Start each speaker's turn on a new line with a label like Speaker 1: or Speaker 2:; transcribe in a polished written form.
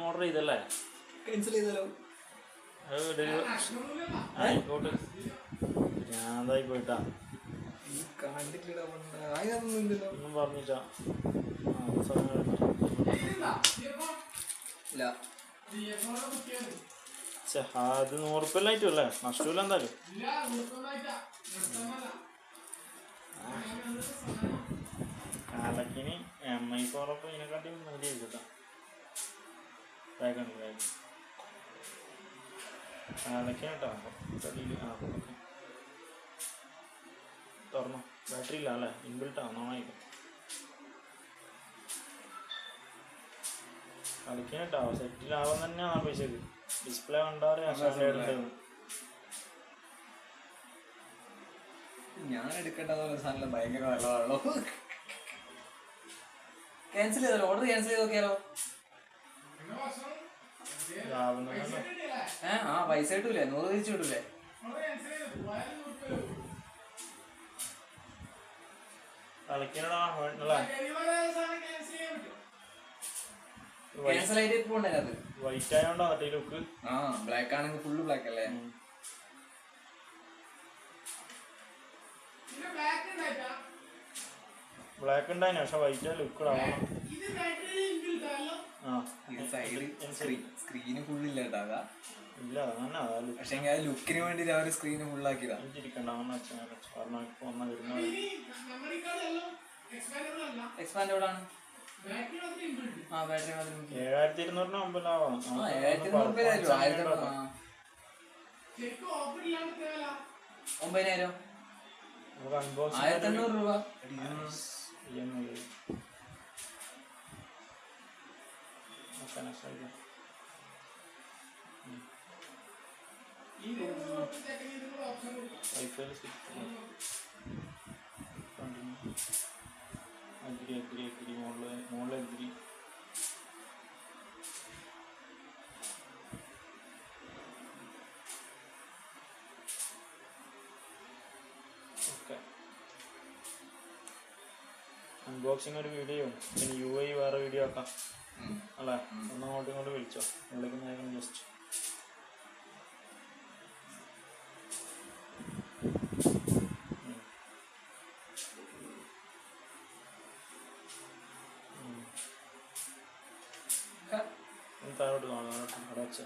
Speaker 1: Order ചെയ്തല്ലേ?
Speaker 2: Cancel ചെയ്താലോ?
Speaker 1: ആയിക്കോട്ടെ, ഞാൻ എന്തായി പോയിട്ടാ ഒന്നും പറഞ്ഞിട്ടാ. അത് 100 ഉറുപ്പില്ലായിട്ടും അല്ലേ? നഷ്ടമില്ല എന്തായാലും. കാലക്കിന് MI4 ഇതിനെക്കാട്ടി നല്ല ചെയ്തിട്ടാ. വേഗം കാലക്കിനാട്ടോ തുറന്നോ. ബാറ്ററി ഇല്ല അല്ലേ? ഇൻബിൽട്ടാ നന്നായിട്ട്. കളിക്കാനട്ടോ സെറ്റിലാവാൻ തന്നെയാണ് പൈസക്ക്. ഡിസ്പ്ലേ കണ്ടാറ്
Speaker 2: ഞാൻ എടുക്കേണ്ടതുള്ള സാധനം ഭയങ്കര നല്ലതാണല്ലോ. ക്യാൻസൽ ചെയ്താലോ? ഓർഡർ ക്യാൻസൽ ചെയ്ത് നോക്കിയാലോ? പൈസ കിട്ടൂലേ? 100 തിരിച്ചു കിട്ടൂലേ? ക്യാൻസൽ ആയിട്ട് പോണ്ടേ? അത്
Speaker 1: വൈറ്റ് ആയോണ്ടോ ലുക്ക്?
Speaker 2: ബ്ലാക്ക് ആണെങ്കിൽ ഫുള്ള് ബ്ലാക്ക് അല്ലേ?
Speaker 1: ബ്ലാക്ക് ഉണ്ടായിന്, പക്ഷെ വൈറ്റ് ലുക്ക് ആവണം.
Speaker 2: സ്ക്രീന് ഫുള്ളില്ല കേട്ടോ.
Speaker 1: ഇല്ല അതന്നെ,
Speaker 2: പക്ഷെ ലുക്കിന് വേണ്ടി അവർ സ്ക്രീന് ഫുള്ളാക്കിയതാ. എക്സ്പാൻഡബിൾ ആണ്. 9,000 1,800 രൂപ.
Speaker 1: മോളെ അൺബോക്സിങ് ഒരു വീഡിയോ, പിന്നെ UI വേറെ വീഡിയോ ആക്കാം അല്ലേ? ഒന്നങ്ങോട്ടും ഇങ്ങോട്ട് വിളിച്ചോ, വിളിക്കുന്നതായിരുന്നു ജസ്റ്റ്. താഴോട്ട് കാണാം, അവിടെ വെച്ച